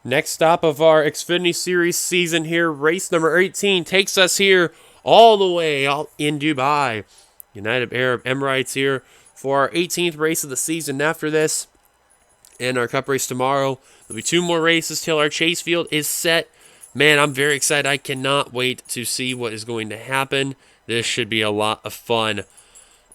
Next stop of our Xfinity Series season here, race number 18, takes us here all the way out in Dubai. United Arab Emirates here for our 18th race of the season. After this, and our Cup race tomorrow, there'll be 2 more races till our chase field is set. Man, I'm very excited. I cannot wait to see what is going to happen. This should be a lot of fun.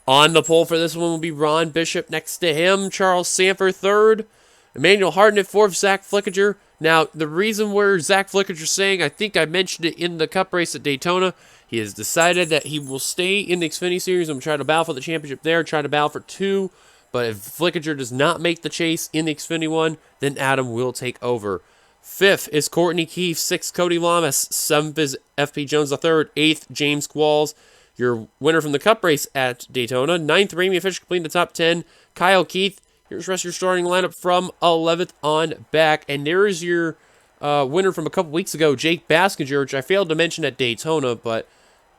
On the pole for this one will be Ron Bishop. Next to him, Charles Sanford third. Emmanuel Hardin at fourth, Zach Flickinger. Now, the reason where Zach Flickinger saying, I think I mentioned it in the Cup race at Daytona, he has decided that he will stay in the Xfinity Series and try to battle for the championship there, try to battle for 2. But if Flickinger does not make the chase in the Xfinity 1, then Adam will take over. 5th is Courtney Keefe. 6th, Cody Lamas. 7th is FP Jones III. 8th, James Qualls. Your winner from the Cup race at Daytona. 9th, Ramey Fisher completing the top 10. Kyle Keith. Here's the rest of your starting lineup from 11th on back. And there is your winner from a couple weeks ago, Jake Baskinger, which I failed to mention at Daytona, but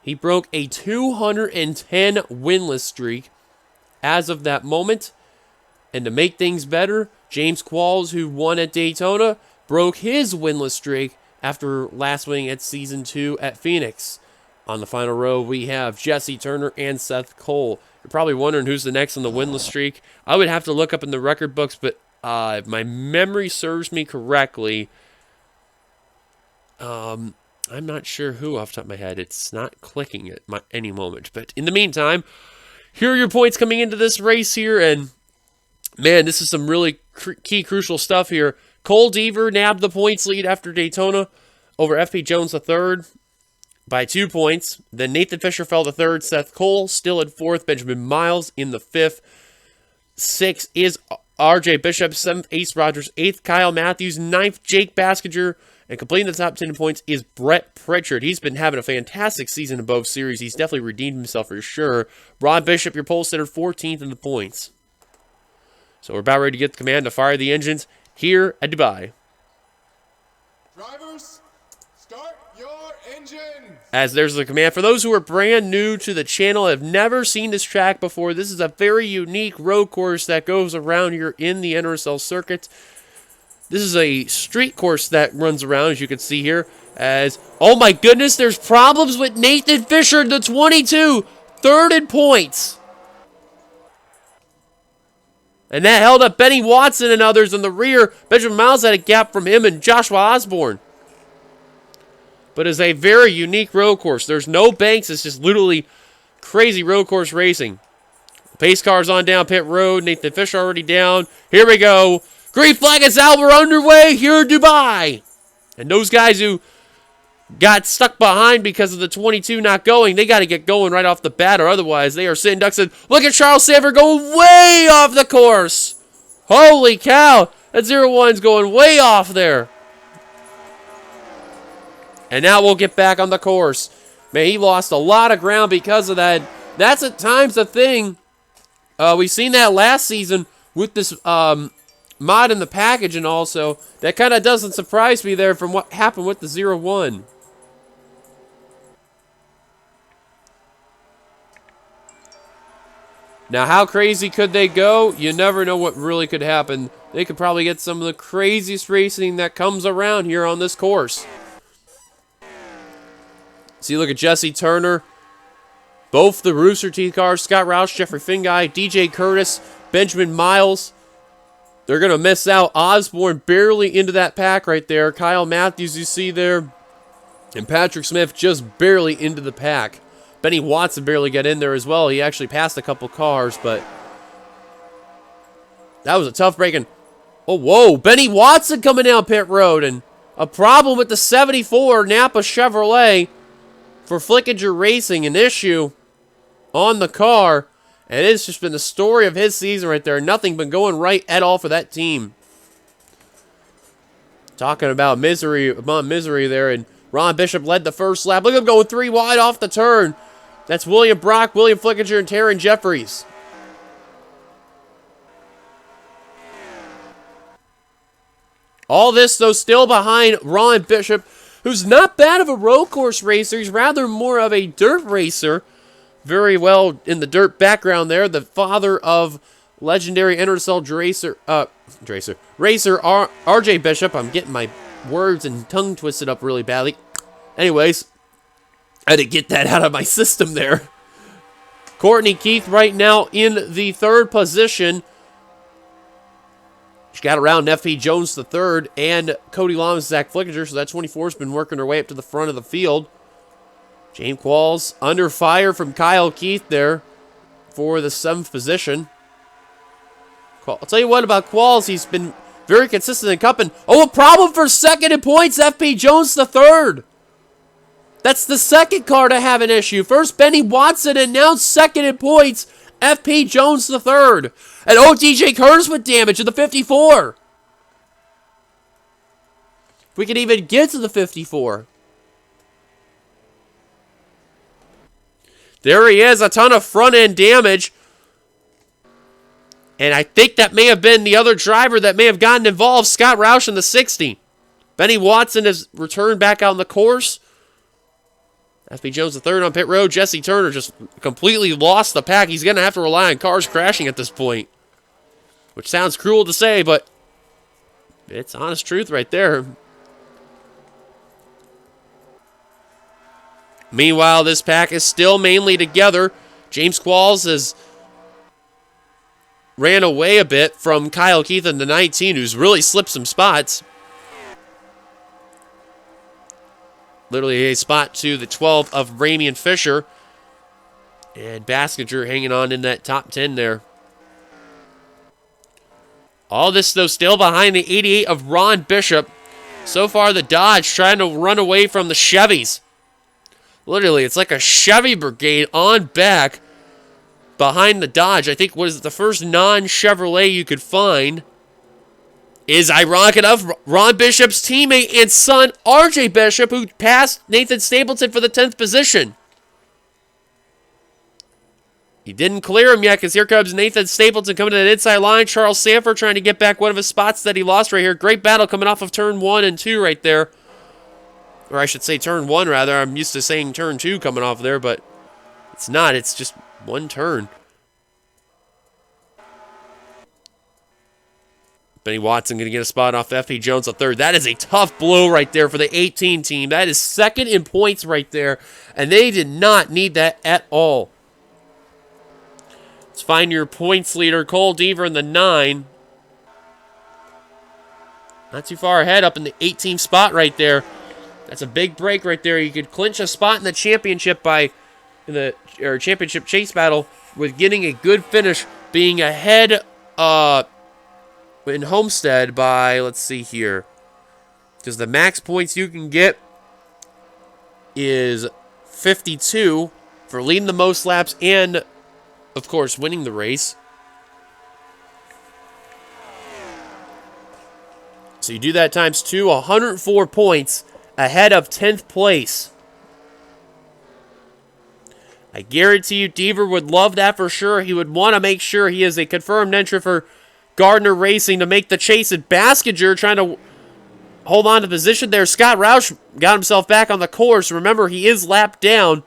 he broke a 210 winless streak as of that moment. And to make things better, James Qualls, who won at Daytona, broke his winless streak after last winning at Season 2 at Phoenix. On the final row, we have Jesse Turner and Seth Cole. You're probably wondering who's the next on the winless streak. I would have to look up in the record books, but if my memory serves me correctly, I'm not sure who off the top of my head. It's not clicking at any moment. But in the meantime, here are your points coming into this race here, and man, this is some really key, crucial stuff here. Cole Deaver nabbed the points lead after Daytona over FP Jones III by 2 points. Then Nathan Fisher fell to 3rd. Seth Cole still in 4th. Benjamin Miles in the 5th. 6th is RJ Bishop. 7th, Ace Rogers. 8th, Kyle Matthews. 9th, Jake Baskinger. And completing the top 10 points is Brett Pritchard. He's been having a fantastic season in both series. He's definitely redeemed himself for sure. Ron Bishop, your pole sitter, 14th in the points. So we're about ready to get the command to fire the engines here at Dubai. Drivers, start your engines! As there's the command. For those who are brand new to the channel, have never seen this track before, this is a very unique road course that goes around here in the NRSL circuit. This is a street course that runs around, as you can see here. As, oh my goodness, there's problems with Nathan Fisher, the 22, 3rd in points. And that held up Benny Watson and others in the rear. Benjamin Miles had a gap from him and Joshua Osborne. But it's a very unique road course. There's no banks. It's just literally crazy road course racing. Pace car's on down pit road. Nathan Fisher already down. Here we go. Green flag is out. We're underway here in Dubai. And those guys who got stuck behind because of the 22 not going, they got to get going right off the bat, or otherwise they are sitting ducks. And look at Charles Sanford going way off the course. Holy cow. That 01's going way off there. And now we'll get back on the course. Man, he lost a lot of ground because of that. That's at times a thing. We've seen that last season with this mod in the package, and also that kind of doesn't surprise me there from what happened with the 01. Now, how crazy could they go? You never know what really could happen. They could probably get some of the craziest racing that comes around here on this course. See, look at Jesse Turner. Both the Rooster Teeth cars, Scott Roush, Jeffrey Finguy, DJ Curtis, Benjamin Miles. They're going to miss out. Osborne barely into that pack right there. Kyle Matthews, you see there. And Patrick Smith just barely into the pack. Benny Watson barely got in there as well. He actually passed a couple cars, but that was a tough break. And, oh, whoa, Benny Watson coming down pit road. And a problem with the 74 Napa Chevrolet for Flickinger Racing, an issue on the car. And it's just been the story of his season right there. Nothing been going right at all for that team. Talking about misery there. And Ron Bishop led the first lap. Look at him going 3 wide off the turn. That's William Brock, William Flickinger, and Taryn Jeffries. All this, though, still behind Ron Bishop, who's not bad of a road course racer. He's rather more of a dirt racer. Very well in the dirt background there. The father of legendary NRSL racer RJ Bishop. I'm getting my words and tongue twisted up really badly. Anyways, I had to get that out of my system there. Courtney Keith right now in the third position. She got around FP Jones the third and Cody Lamas, Zach Flickinger, so that 24 has been working her way up to the front of the field. James Qualls under fire from Kyle Keith there for the 7th position. I'll tell you what about Qualls. He's been very consistent in cupping. Oh, a problem for second in points. FP Jones the third. That's the second car to have an issue. First, Benny Watson, and now second in points. FP Jones the third. And DJ Curtis with damage in the 54. If we can even get to the 54. There he is, a ton of front-end damage. And I think that may have been the other driver that may have gotten involved, Scott Roush in the 60. Benny Watson has returned back out on the course. FP Jones the third on pit road. Jesse Turner just completely lost the pack. He's going to have to rely on cars crashing at this point. Which sounds cruel to say, but it's honest truth right there. Meanwhile, this pack is still mainly together. James Qualls has ran away a bit from Kyle Keith in the 19, who's really slipped some spots. Literally a spot to the 12 of Ramian Fisher. And Baskinger hanging on in that top 10 there. All this, though, still behind the 88 of Ron Bishop. So far, the Dodge trying to run away from the Chevys. Literally, it's like a Chevy brigade on back behind the Dodge. I think was the first non-Chevrolet you could find is, ironic enough, Ron Bishop's teammate and son, RJ Bishop, who passed Nathan Stapleton for the 10th position. He didn't clear him yet because here comes Nathan Stapleton coming to the inside line. Charles Sanford trying to get back one of his spots that he lost right here. Great battle coming off of turn 1 and 2 right there. Or I should say turn 1, rather. I'm used to saying turn 2 coming off there, but it's not. It's just one turn. Benny Watson going to get a spot off FP Jones the third. That is a tough blow right there for the 18 team. That is second in points right there, and they did not need that at all. Let's find your points leader, Cole Deaver in the 9. Not too far ahead, up in the 18th spot right there. That's a big break right there. You could clinch a spot in the championship championship chase battle with getting a good finish, being ahead in Homestead by, let's see here, because the max points you can get is 52 for leading the most laps and, of course, winning the race. So you do that times 2, 104 points ahead of 10th place. I guarantee you Deaver would love that for sure. He would want to make sure he is a confirmed entry for Gardner Racing to make the chase. And Baskinger trying to hold on to position there. Scott Roush got himself back on the course. Remember, he is lapped down.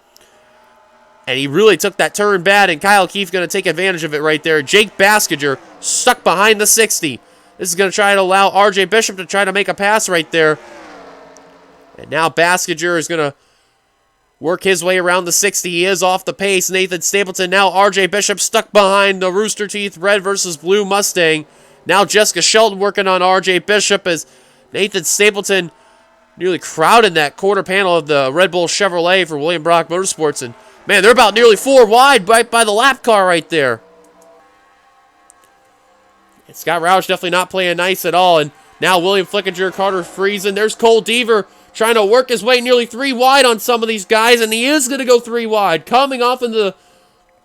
And he really took that turn bad. And Kyle Keith going to take advantage of it right there. Jake Baskinger stuck behind the 60. This is going to try to allow RJ Bishop to try to make a pass right there. And now Baskinger is going to work his way around the 60. He is off the pace. Nathan Stapleton. Now RJ Bishop stuck behind the Rooster Teeth Red versus Blue Mustang. Now Jessica Shelton working on RJ Bishop as Nathan Stapleton nearly crowded that quarter panel of the Red Bull Chevrolet for William Brock Motorsports. And man, they're about nearly 4 wide right by the lap car right there. And Scott Roush definitely not playing nice at all. And now William Flickinger, Carter Friesen. There's Cole Deaver trying to work his way nearly 3 wide on some of these guys, and he is going to go 3 wide, coming off in the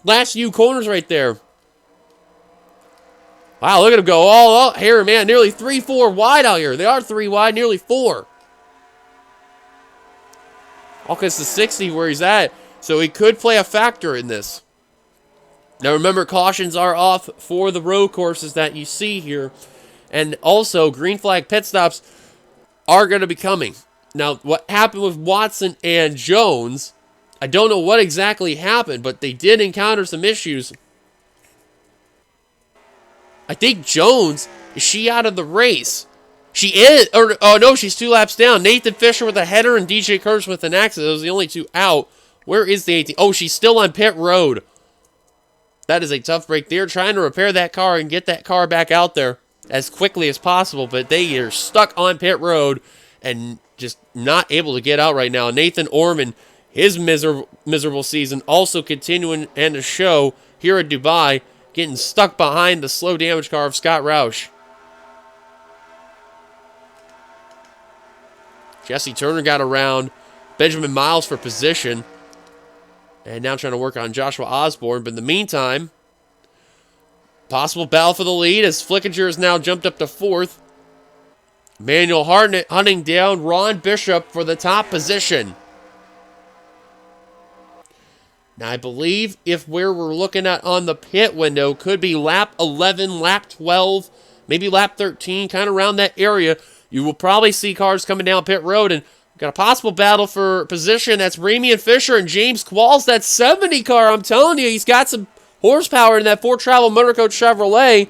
last few corners right there. Wow, look at him go all up here, man. Nearly 3-4 wide out here. They are 3 wide, nearly 4. All because the 60 where he's at, so he could play a factor in this. Now remember, cautions are off for the road courses that you see here, and also green flag pit stops are going to be coming. Now, what happened with Watson and Jones, I don't know what exactly happened, but they did encounter some issues. I think Jones, is she out of the race? She is. Or, oh, no, she's 2 laps down. Nathan Fisher with a header and DJ Curtis with an accident. Those are the only 2 out. Where is the 18? Oh, she's still on pit road. That is a tough break. They're trying to repair that car and get that car back out there as quickly as possible, but they are stuck on pit road and just not able to get out right now. Nathan Orman, his miserable season also continuing and to show here at Dubai, getting stuck behind the slow damage car of Scott Roush. Jesse Turner got around Benjamin Miles for position. And now trying to work on Joshua Osborne. But in the meantime, possible battle for the lead as Flickinger has now jumped up to 4th. Manuel Hartnett hunting down Ron Bishop for the top position. Now I believe if where we're looking at on the pit window could be lap 11, lap 12, maybe lap 13, kind of around that area. You will probably see cars coming down pit road, and got a possible battle for position. That's Ramian Fisher and James Qualls. That 70 car, I'm telling you, he's got some horsepower in that Ford Travel Motor Coach Chevrolet.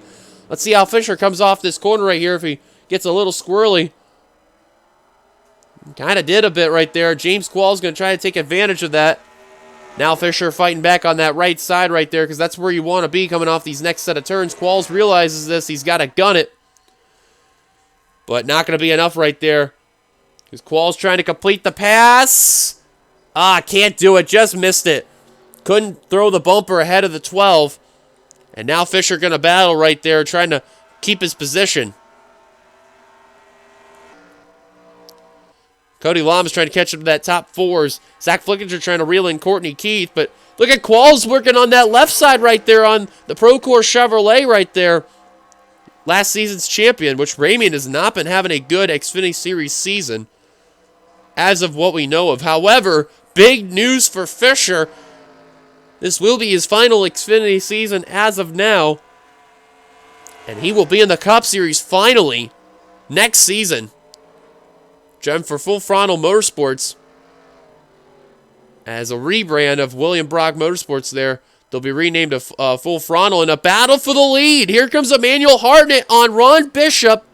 Let's see how Fisher comes off this corner right here if he gets a little squirrely. Kind of did a bit right there. James Qualls going to try to take advantage of that. Now Fisher fighting back on that right side right there because that's where you want to be coming off these next set of turns. Qualls realizes this. He's got to gun it. But not going to be enough right there. Because Qualls trying to complete the pass. Can't do it. Just missed it. Couldn't throw the bumper ahead of the 12. And now Fisher going to battle right there, trying to keep his position. Cody Lom's trying to catch up to that top 4s. Zach Flickinger trying to reel in Courtney Keith. But look at Qualls working on that left side right there on the Procore Chevrolet right there. Last season's champion, which Ramian has not been having a good Xfinity Series season as of what we know of. However, big news for Fisher. This will be his final Xfinity season as of now. And he will be in the Cup Series finally next season. Driven for Full Frontal Motorsports as a rebrand of William Brock Motorsports there. They'll be renamed to Full Frontal in a battle for the lead. Here comes Emmanuel Hartnett on Ron Bishop.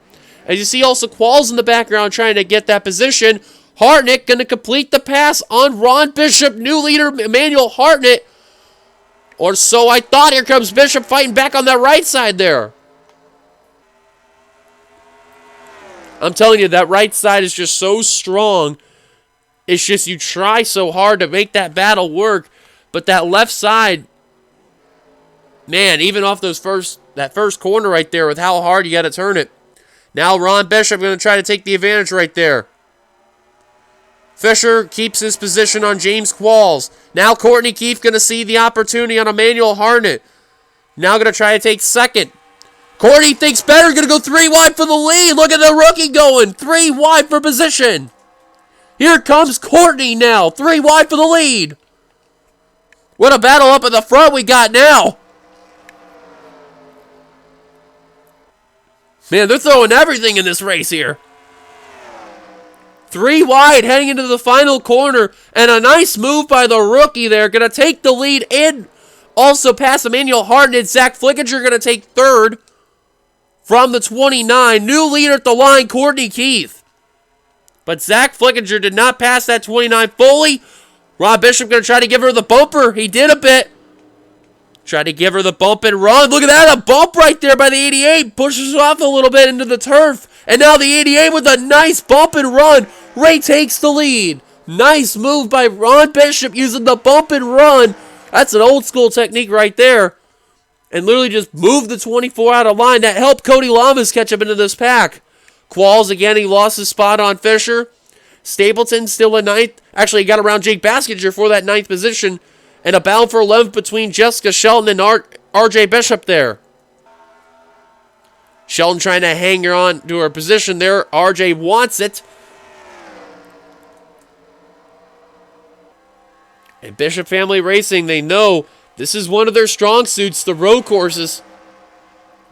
As you see also Qualls in the background trying to get that position. Hartnett going to complete the pass on Ron Bishop. New leader Emmanuel Hartnett. Or so I thought. Here comes Bishop fighting back on that right side there. I'm telling you, that right side is just so strong. It's just you try so hard to make that battle work. But that left side, man, even off that first corner right there with how hard you got to turn it. Now Ron Bishop going to try to take the advantage right there. Fisher keeps his position on James Qualls. Now Courtney Keith going to see the opportunity on Emmanuel Hartnett. Now going to try to take second. Courtney thinks better, going to go 3 wide for the lead. Look at the rookie going 3 wide for position. Here comes Courtney now, 3 wide for the lead. What a battle up at the front we got now. Man, they're throwing everything in this race here. 3 wide heading into the final corner. And a nice move by the rookie there. Going to take the lead and also pass Emmanuel Hartnett. Zach Flickinger going to take third from the 29. New leader at the line, Courtney Keith. But Zach Flickinger did not pass that 29 fully. Ron Bishop going to try to give her the bumper. He did a bit. Try to give her the bump and run. Look at that, a bump right there by the 88. Pushes off a little bit into the turf. And now the 88 with a nice bump and run. Ray takes the lead. Nice move by Ron Bishop using the bump and run. That's an old school technique right there. And literally just moved the 24 out of line. That helped Cody Lamas catch up into this pack. Qualls again, he lost his spot on Fisher. Stapleton still in 9th. Actually, he got around Jake Baskinger for that 9th position. And a battle for 11th between Jessica Shelton and RJ Bishop there. Shelton trying to hang her on to her position there. RJ wants it. And Bishop Family Racing, they know this is one of their strong suits, the road courses.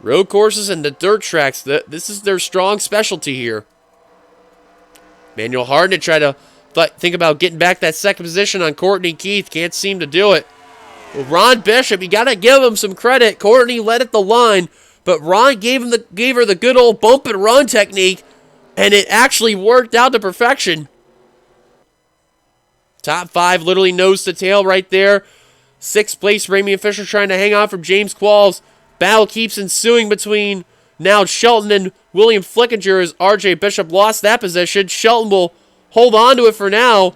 Road courses and the dirt tracks. This is their strong specialty here. Manuel Hartnett tried to think about getting back that second position on Courtney Keith. Can't seem to do it. Well, Ron Bishop, you got to give him some credit. Courtney led at the line, but Ron gave her the good old bump and run technique, and it actually worked out to perfection. Top 5 literally nose to tail right there. 6th place, Ramian Fisher trying to hang on from James Qualls. Battle keeps ensuing between now Shelton and William Flickinger as RJ Bishop lost that position. Shelton will hold on to it for now.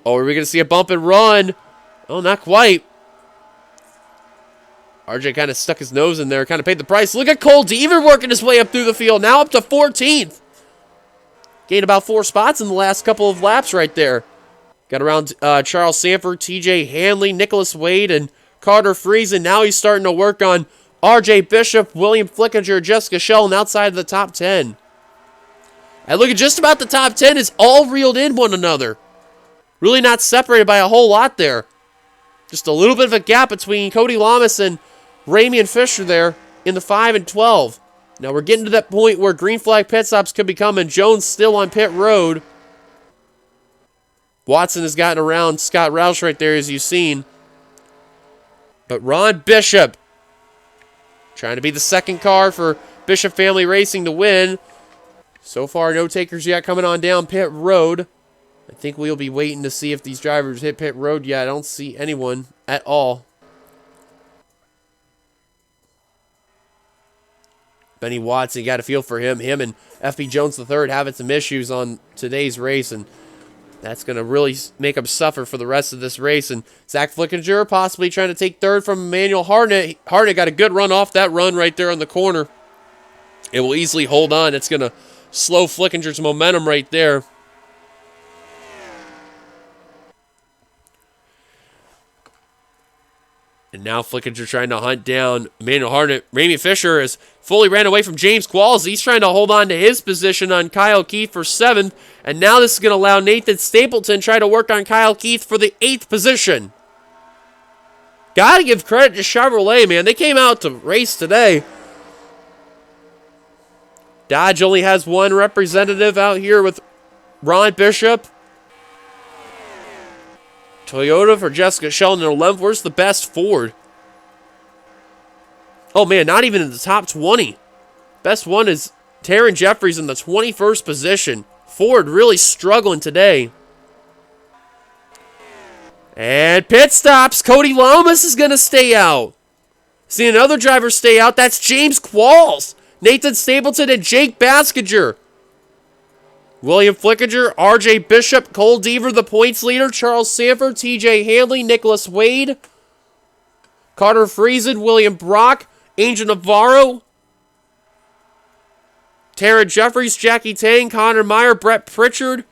Oh, are we going to see a bump and run? Oh, not quite. RJ kind of stuck his nose in there, kind of paid the price. Look at Cole Deaver working his way up through the field. Now up to 14th. Gained about 4 spots in the last couple of laps right there. Got around Charles Sanford, TJ Hanley, Nicholas Wade, and Carter Friesen. Now he's starting to work on RJ Bishop, William Flickinger, Jessica Shelton outside of the top 10. And look at just about the top 10 is all reeled in one another. Really not separated by a whole lot there. Just a little bit of a gap between Cody Lamas and Ramian Fisher there in the 5 and 12. Now we're getting to that point where green flag pit stops could be coming. Jones still on pit road. Watson has gotten around Scott Roush right there, as you've seen. But Ron Bishop trying to be the second car for Bishop Family Racing to win. So far, no takers yet coming on down pit road. I think we'll be waiting to see if these drivers hit pit road yet. I don't see anyone at all. Benny Watson, you got a feel for him. Him and F.B. Jones III having some issues on today's race, and that's going to really make him suffer for the rest of this race. And Zach Flickinger possibly trying to take third from Emmanuel Hartnett. Hartnett got a good run off that run right there on the corner. It will easily hold on. It's going to slow Flickinger's momentum right there. And now Flickinger trying to hunt down Emmanuel Hartnett. Ramian Fisher has fully ran away from James Qualls. He's trying to hold on to his position on Kyle Keith for 7th. And now this is going to allow Nathan Stapleton try to work on Kyle Keith for the 8th position. Got to give credit to Chevrolet, man. They came out to race today. Dodge only has one representative out here with Ron Bishop. Toyota for Jessica Shelton in 11th. Where's the best Ford? Oh, man, not even in the top 20. Best one is Taryn Jeffries in the 21st position. Ford really struggling today. And pit stops. Cody Lamas is going to stay out. See another driver stay out. That's James Qualls, Nathan Stapleton, and Jake Baskinger. William Flickinger, RJ Bishop, Cole Deaver, the points leader, Charles Sanford, TJ Hanley, Nicholas Wade, Carter Friesen, William Brock, Angel Navarro, Tara Jeffries, Jackie Tang, Connor Meyer, Brett Pritchard,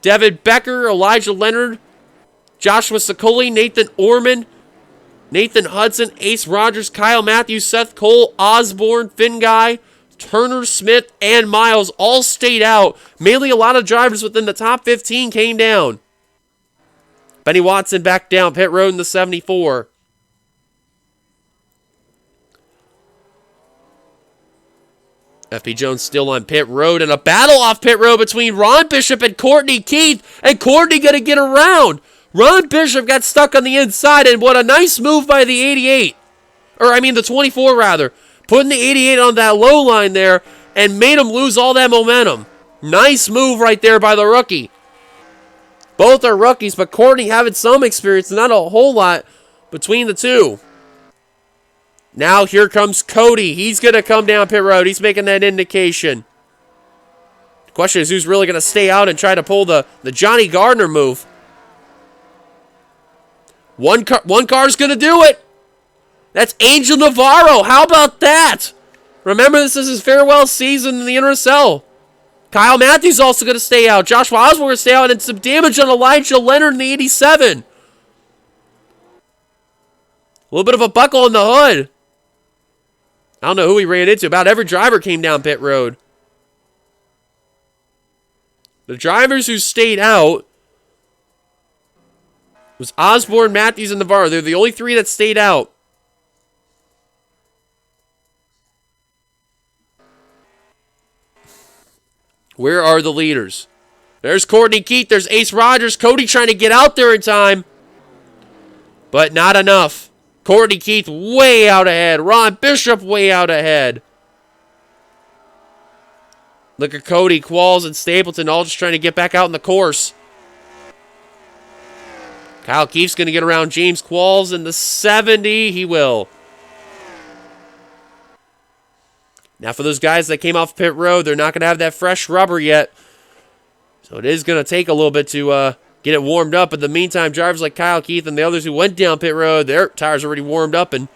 Devin Becker, Elijah Leonard, Joshua Sikoli, Nathan Orman, Nathan Hudson, Ace Rogers, Kyle Matthews, Seth Cole, Osborne, Finn Guy, Turner, Smith, and Miles all stayed out. Mainly a lot of drivers within the top 15 came down. Benny Watson back down pit road in the 74. F.P. Jones still on pit road, and a battle off pit road between Ron Bishop and Courtney Keith, and Courtney going to get around. Ron Bishop got stuck on the inside, and what a nice move by the 88. The 24 rather. Putting the 88 on that low line there and made him lose all that momentum. Nice move right there by the rookie. Both are rookies, but Courtney having some experience, not a whole lot between the two. Now here comes Cody. He's going to come down pit road. He's making that indication. The question is who's really going to stay out and try to pull the Johnny Gardner move. One car's going to do it. That's Angel Navarro. How about that? Remember, this is his farewell season in the NRSL. Kyle Matthews also going to stay out. Joshua Osborne going to stay out. And some damage on Elijah Leonard in the 87. A little bit of a buckle in the hood. I don't know who he ran into. About every driver came down pit road. The drivers who stayed out was Osborne, Matthews, and Navarro. They're the only 3 that stayed out. Where are the leaders? There's Courtney Keith. There's Ace Rogers. Cody trying to get out there in time. But not enough. Courtney Keith way out ahead. Ron Bishop way out ahead. Look at Cody, Qualls, and Stapleton all just trying to get back out in the course. Kyle Keith's going to get around James Qualls in the 70. He will. Now for those guys that came off pit road, they're not going to have that fresh rubber yet. So it is going to take a little bit to get it warmed up. In the meantime, drivers like Kyle Keith and the others who went down pit road, their tires are already warmed up. And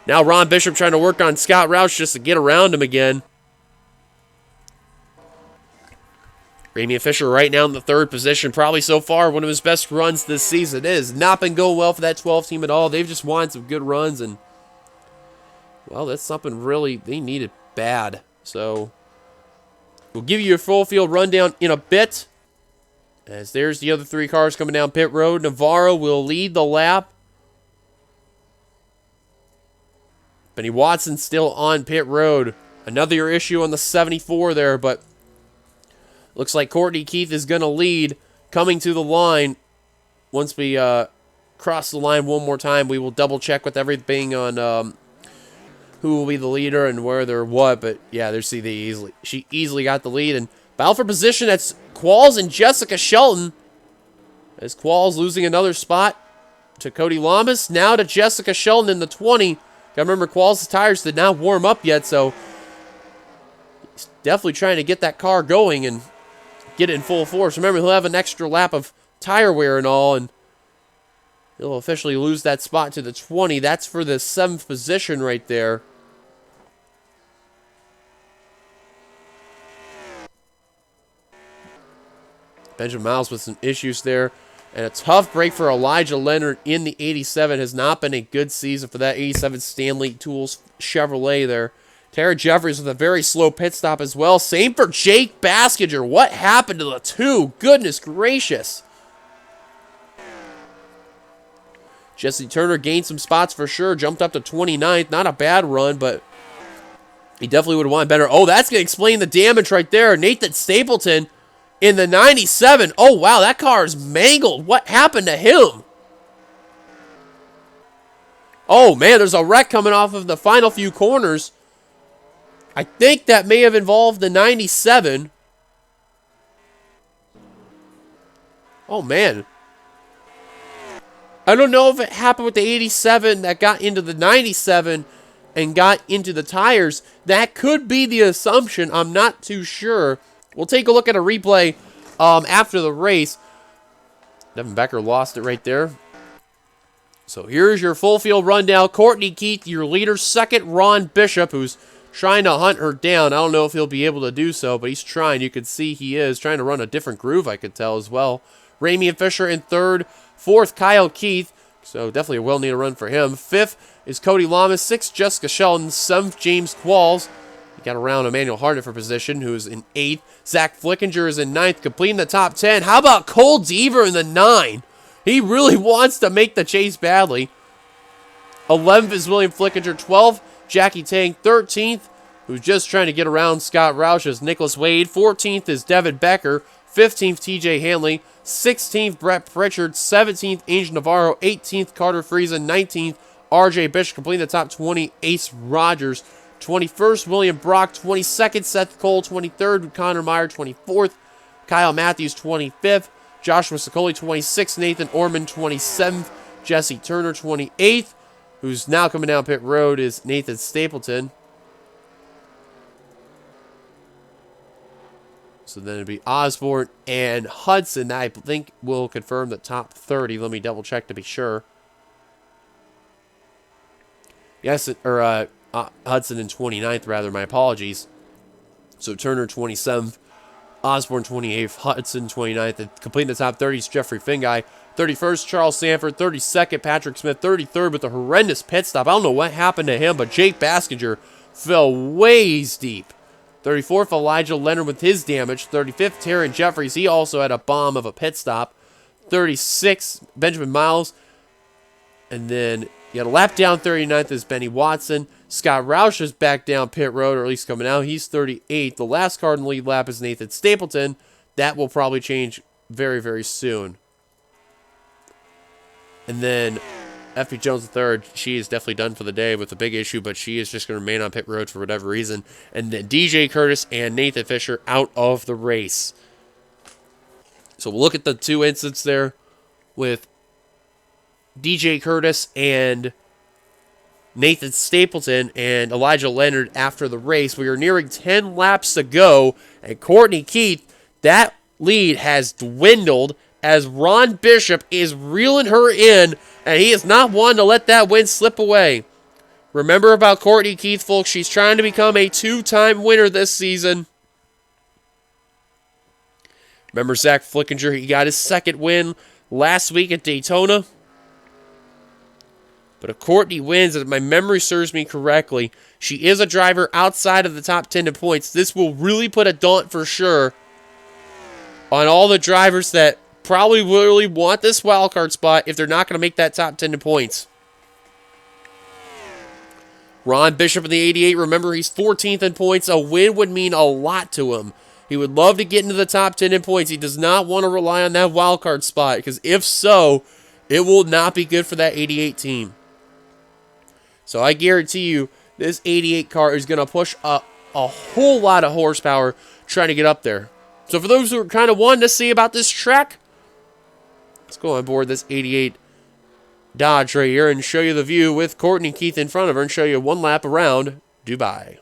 now Ron Bishop trying to work on Scott Roush just to get around him again. Ramian Fisher right now in the third position. Probably so far one of his best runs this season. It has not been going well for that 12 team at all. They've just won some good runs. And, well, that's something really they needed bad. So we'll give you a full field rundown in a bit. As there's the other three cars coming down pit road. Navarro will lead the lap. Benny Watson still on pit road. Another issue on the 74 there, but looks like Courtney Keith is going to lead coming to the line. Once we cross the line one more time, we will double check with everything on who will be the leader and where they're what. But yeah, there's she easily got the lead. And battle for position, that's Qualls and Jessica Shelton. As Qualls losing another spot to Cody Lamas. Now to Jessica Shelton in the 20. Gotta remember, Qualls' tires did not warm up yet, so he's definitely trying to get that car going and get it in full force. Remember, he'll have an extra lap of tire wear and all, and he'll officially lose that spot to the 20. That's for the 7th position right there. Benjamin Miles with some issues there. And a tough break for Elijah Leonard in the 87. Has not been a good season for that 87 Stanley Tools Chevrolet there. Tara Jeffries with a very slow pit stop as well. Same for Jake Baskinger. What happened to the two? Goodness gracious. Jesse Turner gained some spots for sure. Jumped up to 29th. Not a bad run, but he definitely would have wanted better. Oh, that's going to explain the damage right there. Nathan Stapleton in the 97. Oh, wow, that car is mangled. What happened to him? Oh, man, there's a wreck coming off of the final few corners. I think that may have involved the 97. Oh, man. I don't know if it happened with the 87 that got into the 97 and got into the tires. That could be the assumption. I'm not too sure. We'll take a look at a replay after the race. Devin Becker lost it right there. So here's your full field rundown. Courtney Keith, your leader. Second, Ron Bishop, who's trying to hunt her down. I don't know if he'll be able to do so, but he's trying. You can see he is trying to run a different groove, I could tell as well. Ramian Fisher in third. Fourth, Kyle Keith. So definitely a well-needed run for him. Fifth is Cody Lamas. Sixth, Jessica Shelton. Seventh, James Qualls. Got around Emmanuel Hartnett for position, who's in 8th. Zach Flickinger is in 9th, completing the top 10. How about Cole Deaver in the 9? He really wants to make the chase badly. 11th is William Flickinger. 12th, Jackie Tang. 13th, who's just trying to get around Scott Roush, is Nicholas Wade. 14th is Devin Becker. 15th, TJ Hanley. 16th, Brett Pritchard. 17th, Angel Navarro. 18th, Carter Friesen. 19th, RJ Bishop, completing the top 20. Ace Rogers. 21st, William Brock. 22nd, Seth Cole. 23rd, Connor Meyer. 24th, Kyle Matthews. 25th, Joshua Sicoli. 26th, Nathan Orman. 27th, Jesse Turner. 28th, who's now coming down pit road, is Nathan Stapleton. So then it'd be Osborne and Hudson. I think will confirm the top 30. Let me double check to be sure. Yes, or Hudson in 29th, rather. My apologies. So Turner 27th, Osborne 28th, Hudson 29th. And completing the top 30 is Jeffrey Finguy. 31st, Charles Sanford. 32nd, Patrick Smith. 33rd with a horrendous pit stop. I don't know what happened to him, but Jake Baskinger fell ways deep. 34th, Elijah Leonard with his damage. 35th, Taryn Jeffries. He also had a bomb of a pit stop. 36th, Benjamin Miles. And then you got a lap down. 39th is Benny Watson. Scott Roush is back down pit road, or at least coming out. He's 38th. The last car in the lead lap is Nathan Stapleton. That will probably change very, very soon. And then Effie Jones III, she is definitely done for the day with a big issue, but she is just going to remain on pit road for whatever reason. And then DJ Curtis and Nathan Fisher out of the race. So we'll look at the two incidents there with DJ Curtis and Nathan Stapleton and Elijah Leonard after the race. We are nearing 10 laps to go, and Courtney Keith, that lead has dwindled as Ron Bishop is reeling her in, and he is not one to let that win slip away. Remember about Courtney Keith, folks. She's trying to become a two-time winner this season. Remember Zach Flickinger? He got his second win last week at Daytona. But if Courtney wins, if my memory serves me correctly, she is a driver outside of the top 10 in points. This will really put a daunt for sure on all the drivers that probably really want this wildcard spot if they're not going to make that top 10 in points. Ron Bishop in the 88, remember he's 14th in points. A win would mean a lot to him. He would love to get into the top 10 in points. He does not want to rely on that wildcard spot because if so, it will not be good for that 88 team. So I guarantee you this 88 car is going to push a whole lot of horsepower trying to get up there. So for those who are kind of wanting to see about this track, let's go on board this 88 Dodge right here and show you the view with Courtney Keith in front of her and show you one lap around Dubai.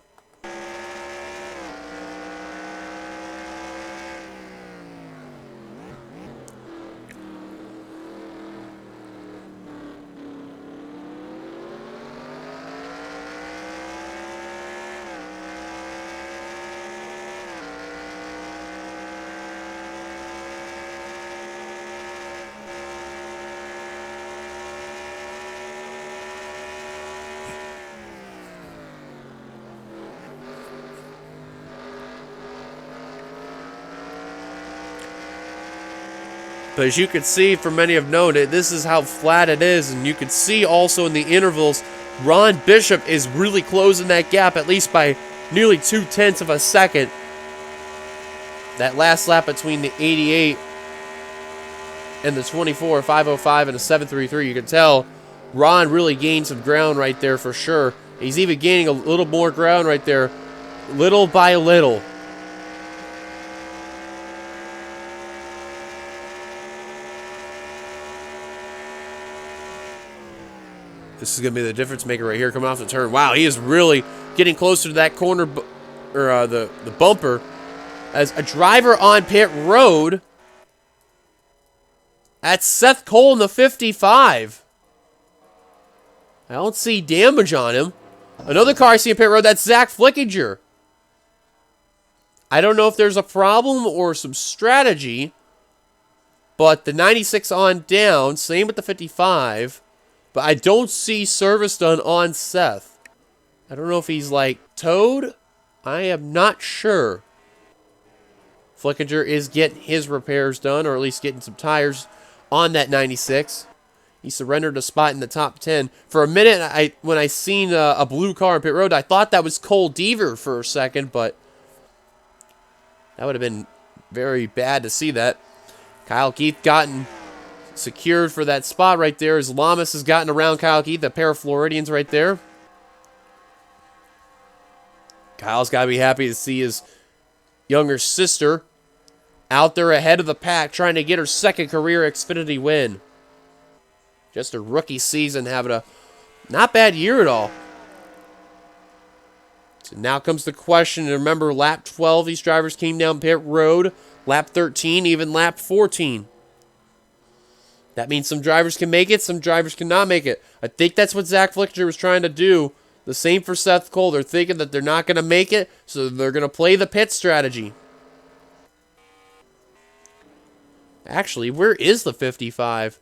But as you can see, for many have noted, this is how flat it is. And you can see also in the intervals, Ron Bishop is really closing that gap, at least by nearly 0.2 of a second. That last lap between the 88 and the 24, 5:05 and a 7:33, you can tell Ron really gained some ground right there for sure. He's even gaining a little more ground right there, little by little. This is going to be the difference maker right here coming off the turn. Wow, he is really getting closer to that corner, or the bumper. As a driver on pit road, that's Seth Cole in the 55. I don't see damage on him. Another car I see on pit road, that's Zach Flickinger. I don't know if there's a problem or some strategy, but the 96 on down, same with the 55. But I don't see service done on Seth. I don't know if he's like towed. I am not sure. Flickinger is getting his repairs done, or at least getting some tires on that 96. He surrendered a spot in the top 10. For a minute, when I seen a blue car on pit road, I thought that was Cole Deaver for a second, but that would have been very bad to see that. Kyle Keith gotten secured for that spot right there as Lamas has gotten around Kyle Keith, a pair of Floridians right there. Kyle's got to be happy to see his younger sister out there ahead of the pack trying to get her second career Xfinity win. Just a rookie season, having a not bad year at all. So now comes the question. Remember, lap 12, these drivers came down pit road. Lap 13, even lap 14. That means some drivers can make it, some drivers cannot make it. I think that's what Zach Flickinger was trying to do. The same for Seth Cole. They're thinking that they're not going to make it, so they're going to play the pit strategy. Actually, where is the 55?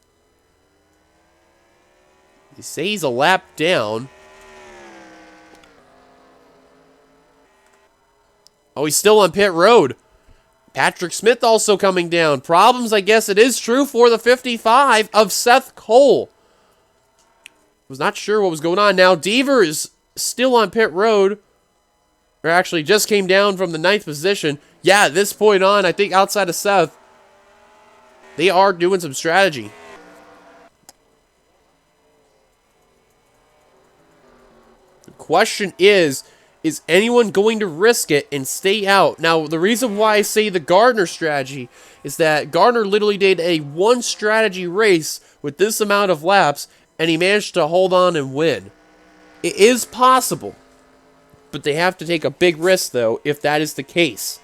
You say he's a lap down. Oh, he's still on pit road. Patrick Smith also coming down. Problems, I guess it is true, for the 55 of Seth Cole. Was not sure what was going on. Now, Deaver is still on pit road. Or actually just came down from the 9th position. Yeah, at this point on, I think outside of Seth, they are doing some strategy. The question is anyone going to risk it and stay out? Now, the reason why I say the Gardner strategy is that Gardner literally did a one strategy race with this amount of laps, and he managed to hold on and win. It is possible, but they have to take a big risk, though, if that is the case.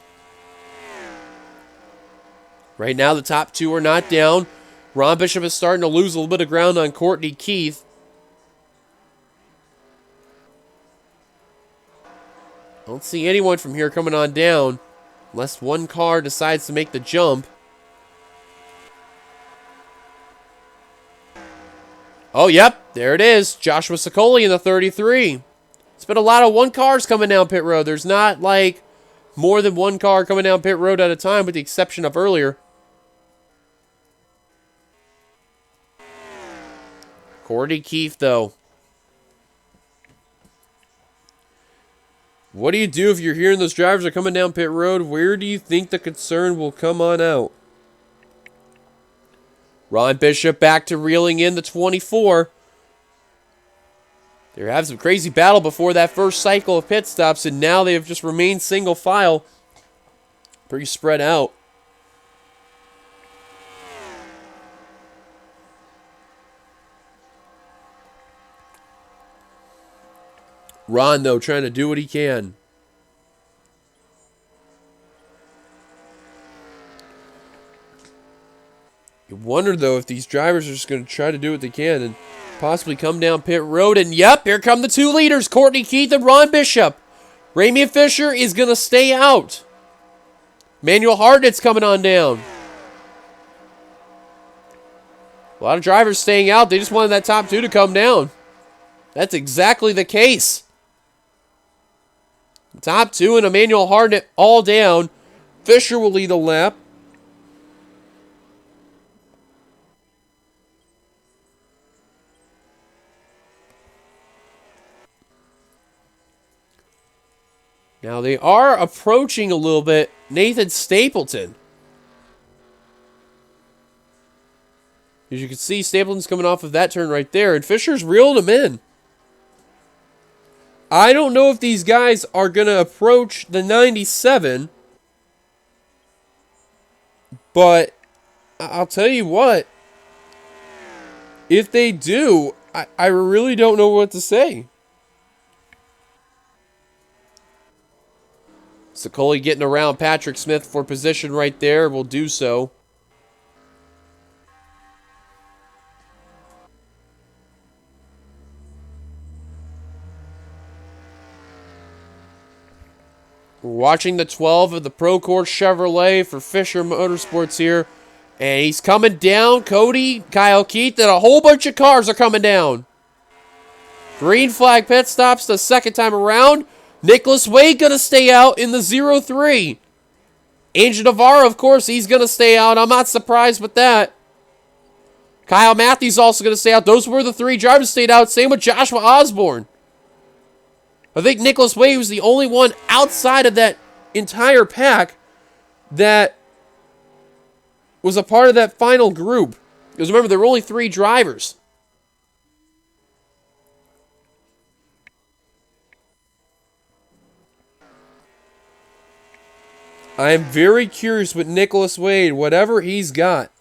Right now, the top two are not down. Ron Bishop is starting to lose a little bit of ground on Courtney Keith. I don't see anyone from here coming on down unless one car decides to make the jump. Oh, yep, there it is. Joshua Sicoli in the 33. It's been a lot of one cars coming down pit road. There's not like more than one car coming down pit road at a time, with the exception of earlier. Courtney Keith, though. What do you do if you're hearing those drivers are coming down pit road? Where do you think the concern will come on out? Ron Bishop back to reeling in the 24. They're having some crazy battle before that first cycle of pit stops, and now they have just remained single file. Pretty spread out. Ron, though, trying to do what he can. You wonder, though, if these drivers are just going to try to do what they can and possibly come down pit road. And, yep, here come the two leaders, Courtney Keith and Ron Bishop. Ramian Fisher is going to stay out. Manuel Hartnett's coming on down. A lot of drivers staying out. They just wanted that top two to come down. That's exactly the case. Top two and Emmanuel Hartnett all down. Fisher will lead a lap. Now they are approaching a little bit Nathan Stapleton. As you can see, Stapleton's coming off of that turn right there, and Fisher's reeled him in. I don't know if these guys are going to approach the 97, but I'll tell you what, if they do, I really don't know what to say. Sicoli getting around Patrick Smith for position right there. Will do so. We're watching the 12 of the Procore Chevrolet for Fisher Motorsports here. And he's coming down. Cody, Kyle Keith, and a whole bunch of cars are coming down. Green flag pit stops the second time around. Nicholas Wade going to stay out in the 0-3. Angel Navarro, of course, he's going to stay out. I'm not surprised with that. Kyle Matthews also going to stay out. Those were the three drivers stayed out. Same with Joshua Osborne. I think Nicholas Wade was the only one outside of that entire pack that was a part of that final group. Because remember, there were only three drivers. I am very curious with Nicholas Wade, whatever he's got.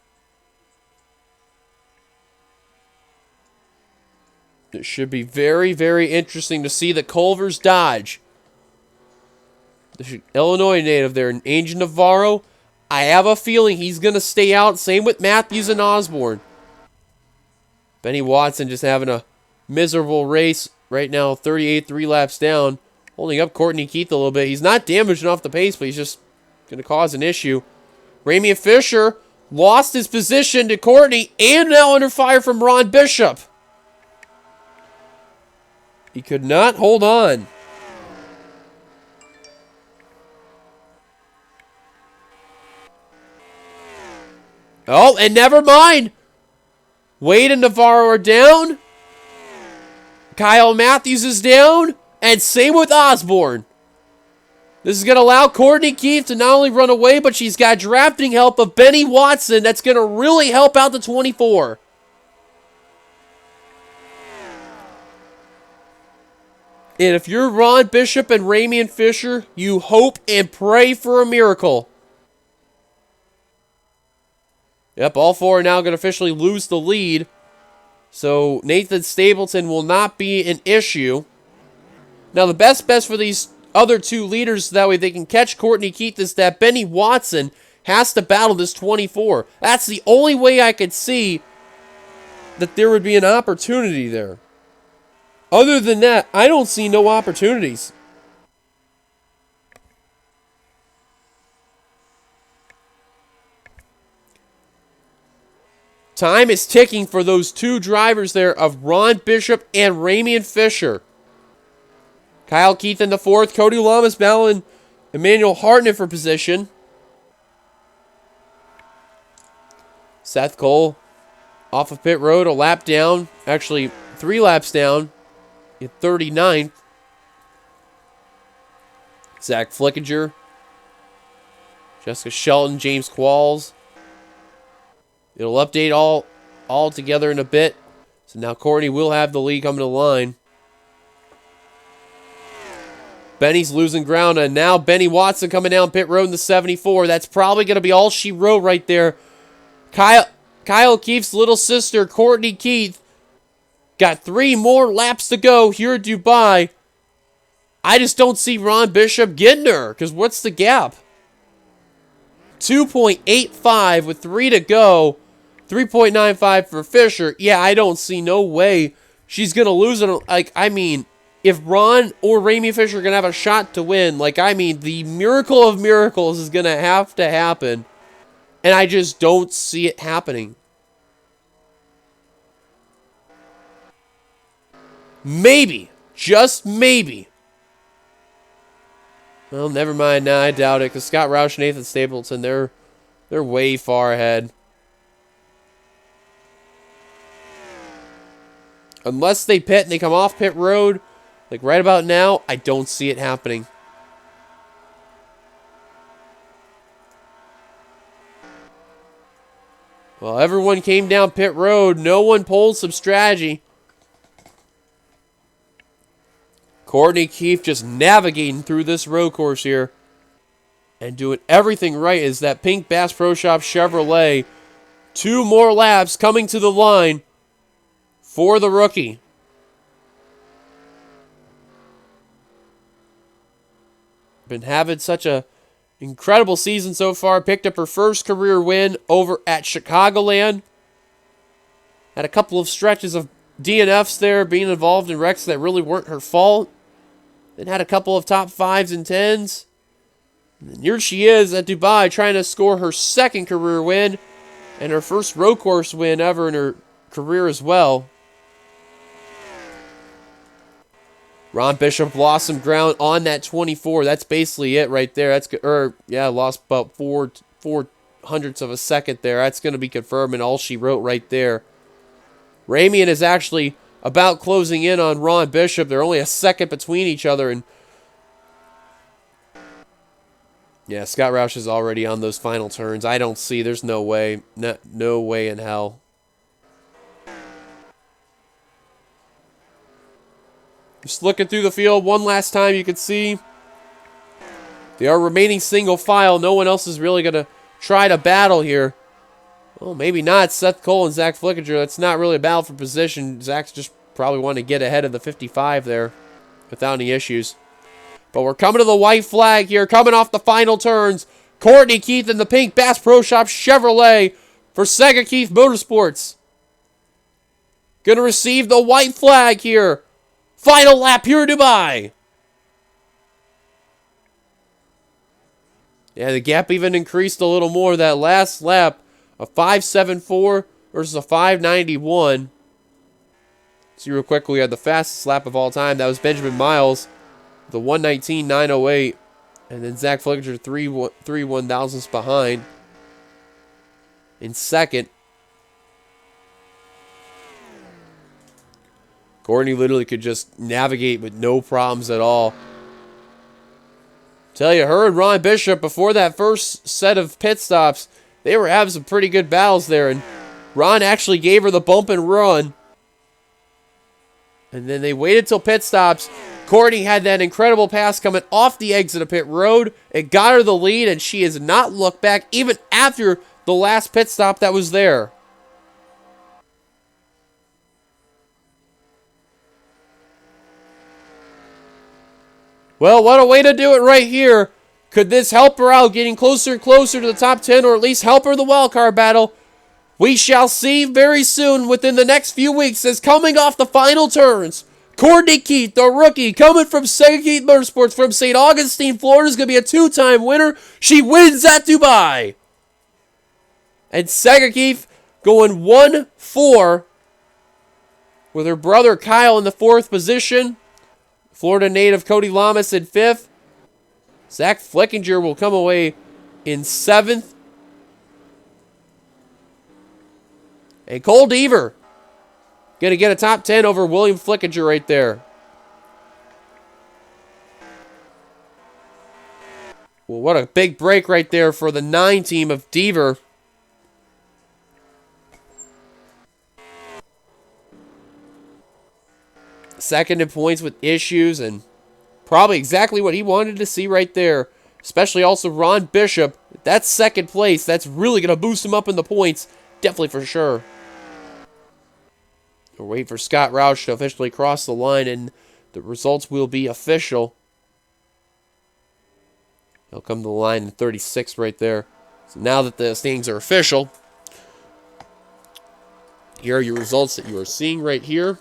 It should be very, very interesting to see the Culver's Dodge. The Illinois native there, Angel Navarro. I have a feeling he's going to stay out. Same with Matthews and Osborne. Benny Watson just having a miserable race right now. 38, 3 laps down. Holding up Courtney Keith a little bit. He's not damaging off the pace, but he's just going to cause an issue. Ramian Fisher lost his position to Courtney and now under fire from Ron Bishop. He could not hold on. Oh, and never mind. Wade and Navarro are down. Kyle Matthews is down. And same with Osborne. This is going to allow Courtney Keith to not only run away, but she's got drafting help of Benny Watson. That's going to really help out the 24. And if you're Ron Bishop and Ramian Fisher, you hope and pray for a miracle. Yep, all four are now going to officially lose the lead. So Nathan Stapleton will not be an issue. Now the best for these other two leaders, that way they can catch Courtney Keith, is that Benny Watson has to battle this 24. That's the only way I could see that there would be an opportunity there. Other than that, I don't see no opportunities. Time is ticking for those two drivers there of Ron Bishop and Ramian Fisher. Kyle Keith in the fourth. Cody Lamas battling Emmanuel Hartnett for position. Seth Cole off of pit road, a lap down. Actually, 3 laps down in 39th. Zach Flickinger. Jessica Shelton, James Qualls. It'll update all together in a bit. So now Courtney will have the lead coming to the line. Benny's losing ground, and now Benny Watson coming down pit road in the 74. That's probably going to be all she wrote right there. Kyle Keith's little sister, Courtney Keith, got 3 more laps to go here at Dubai. I just don't see Ron Bishop getting her, because what's the gap? 2.85 with 3 to go. 3.95 for Fisher. Yeah, I don't see no way she's going to lose it. Like, I mean, if Ron or Ramian Fisher are going to have a shot to win, like, I mean, the miracle of miracles is going to happen. And I just don't see it happening. Maybe. Just maybe. Well, never mind. Nah, I doubt it. Because Scott Roush and Nathan Stapleton, they're way far ahead. Unless they pit and they come off pit road, like right about now, I don't see it happening. Well, everyone came down pit road. No one pulled some strategy. Courtney Keith just navigating through this road course here and doing everything right. Is that pink Bass Pro Shop Chevrolet. 2 more laps coming to the line for the rookie. Been having such a incredible season so far. Picked up her first career win over at Chicagoland. Had a couple of stretches of DNFs there, being involved in wrecks that really weren't her fault. Then had a couple of top 5s and 10s. And here she is at Dubai trying to score her second career win and her first road course win ever in her career as well. Ron Bishop lost some ground on that 24. That's basically it right there. Lost about 4 hundredths of a second there. That's going to be confirming all she wrote right there. Ramian is actually about closing in on Ron Bishop. They're only a second between each other. And yeah, Scott Roush is already on those final turns. I don't see. There's no way. No way in hell. Just looking through the field one last time, you can see they are remaining single file. No one else is really going to try to battle here. Well, maybe not. Seth Cole and Zach Flickinger. That's not really a battle for position. Zach's just probably wanting to get ahead of the 55 there without any issues. But we're coming to the white flag here, coming off the final turns. Courtney Keith in the pink Bass Pro Shop Chevrolet for Sega Keith Motorsports. Going to receive the white flag here. Final lap here in Dubai. Yeah, the gap even increased a little more. That last lap, a 5.74 versus a 5.91. See real quick, we had the fastest lap of all time. That was Benjamin Miles, the 1:19.908. And then Zach Flickinger, 3 one-thousandths behind in second. Courtney literally could just navigate with no problems at all. Tell you, her and Ron Bishop, before that first set of pit stops, they were having some pretty good battles there. And Ron actually gave her the bump and run. And then they waited till pit stops. Courtney had that incredible pass coming off the exit of pit road. It got her the lead, and she has not looked back even after the last pit stop that was there. Well, what a way to do it right here. Could this help her out, getting closer and closer to the top 10, or at least help her in the wildcard battle? We shall see very soon within the next few weeks, as coming off the final turns, Courtney Keith, the rookie, coming from Sega Keith Motorsports from St. Augustine, Florida, is going to be a two-time winner. She wins at Dubai. And Sega Keith going 1-4 with her brother Kyle in the 4th position. Florida native Cody Lamas in 5th. Zach Flickinger will come away in 7th. And Cole Deaver going to get a top 10 over William Flickinger right there. Well, what a big break right there for the 9 team of Deaver. Second in points with issues, and probably exactly what he wanted to see right there. Especially also Ron Bishop. That's second place. That's really going to boost him up in the points. Definitely for sure. We'll wait for Scott Roush to officially cross the line, and the results will be official. He'll come to the line in 36 right there. So now that the standings are official, here are your results that you are seeing right here.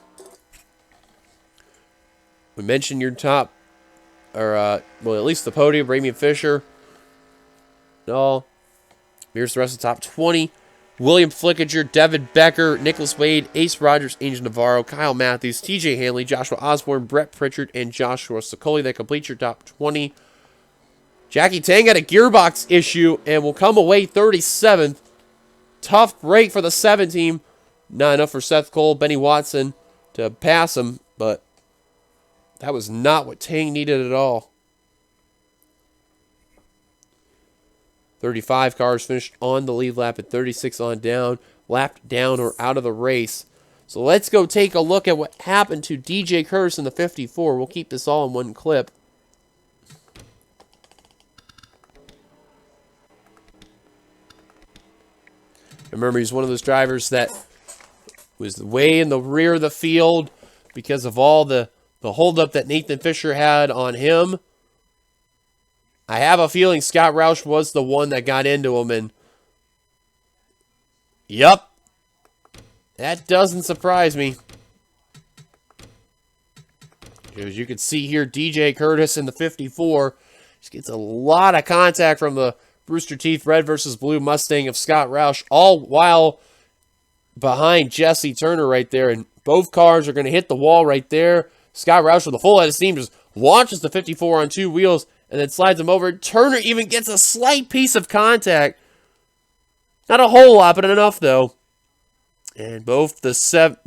We mentioned your top, or, well, at least the podium, Ramian Fisher. No. Here's the rest of the top 20. William Flickinger, Devin Becker, Nicholas Wade, Ace Rogers, Angel Navarro, Kyle Matthews, TJ Hanley, Joshua Osborne, Brett Pritchard, and Joshua Sokoli. That completes your top 20. Jackie Tang had a gearbox issue and will come away 37th. Tough break for the 7 team. Not enough for Seth Cole, Benny Watson to pass him, but that was not what Tang needed at all. 35 cars finished on the lead lap and 36 on down. Lapped down or out of the race. So let's go take a look at what happened to DJ Curtis in the 54. We'll keep this all in one clip. Remember, he's one of those drivers that was way in the rear of the field because of all the holdup that Nathan Fisher had on him. I have a feeling Scott Roush was the one that got into him, and yep, that doesn't surprise me. As you can see here, DJ Curtis in the 54 just gets a lot of contact from the Rooster Teeth Red versus Blue Mustang of Scott Roush, all while behind Jesse Turner right there, and both cars are going to hit the wall right there. Scott Roush with a full head of steam just launches the 54 on 2 wheels and then slides him over. Turner even gets a slight piece of contact. Not a whole lot, but enough though. And both the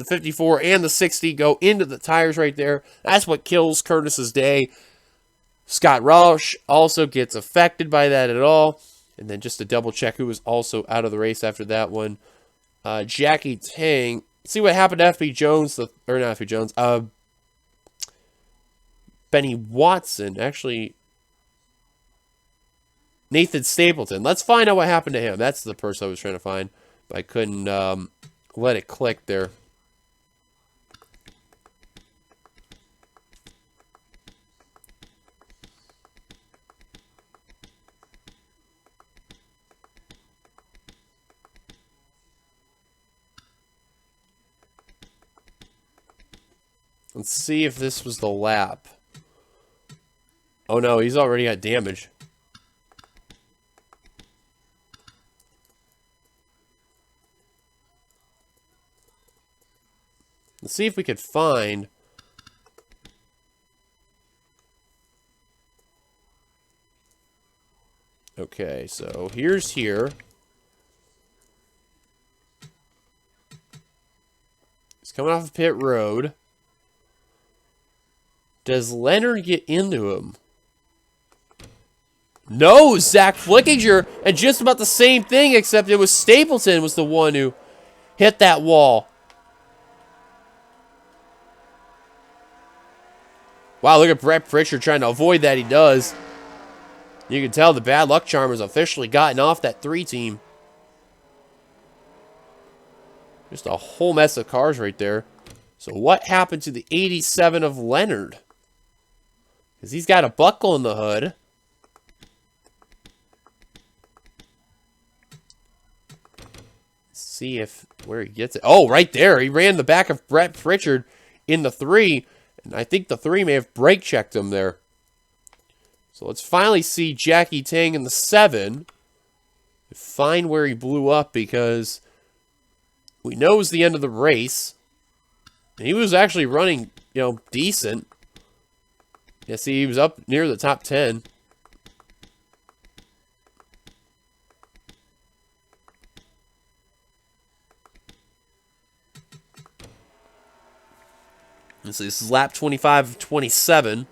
54 and the 60 go into the tires right there. That's what kills Curtis's day. Scott Roush also gets affected by that at all. And then just to double check who was also out of the race after that one. Jackie Tang. See what happened to FP Jones, or not FP Jones. Benny Watson. Actually, Nathan Stapleton. Let's find out what happened to him. That's the person I was trying to find. But I couldn't let it click there. Let's see if this was the lap. Oh no, he's already got damage. Let's see if we could find... Okay, so here's here. He's coming off of pit road. Does Leonard get into him? No, Zach Flickinger, and just about the same thing, except it was Stapleton was the one who hit that wall. Wow, look at Brett Pritchard trying to avoid that. He does. You can tell the bad luck charm has officially gotten off that 3 team. Just a whole mess of cars right there. So what happened to the 87 of Leonard? Because he's got a buckle in the hood. Let's see where he gets it. Oh, right there. He ran the back of Brett Pritchard in the 3. And I think the 3 may have brake checked him there. So let's finally see Jackie Tang in the 7. Find where he blew up, because we know it was the end of the race. And he was actually running, decent. Yeah, see, he was up near the top 10. Let's see, this is lap 25 of 27.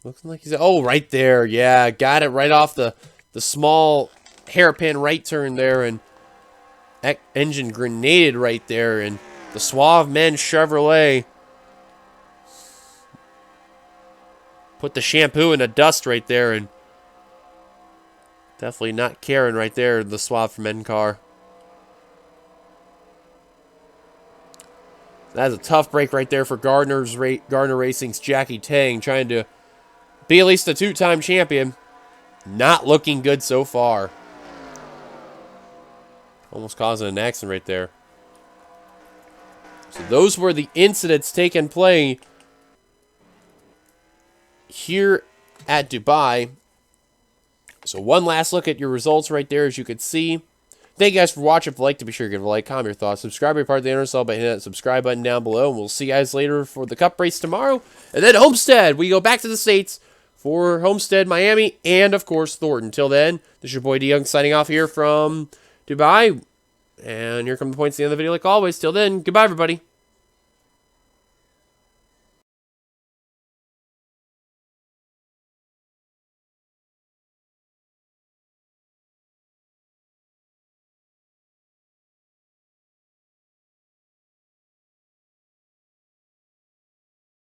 Looks like he's... Oh, right there. Yeah, got it right off the small hairpin right turn there, and engine grenaded right there, and the Suave Men Chevrolet put the shampoo in the dust right there, and definitely not caring right there, the Suave Men car. That's a tough break right there for Gardner Racing's Jackie Tang, trying to be at least a 2-time champion. Not looking good so far. Almost causing an accident right there. So those were the incidents taking place here at Dubai. So one last look at your results right there, as you can see. Thank you guys for watching. If you liked it, be sure to give it a like, comment your thoughts, subscribe to be part of the NRSL by hitting that subscribe button down below. And we'll see you guys later for the Cup race tomorrow. And then Homestead. We go back to the States for Homestead, Miami, and, of course, Thornton. Until then, this is your boy D-Young signing off here from Dubai. And here come the points at the end of the video like always. Till then, goodbye, everybody.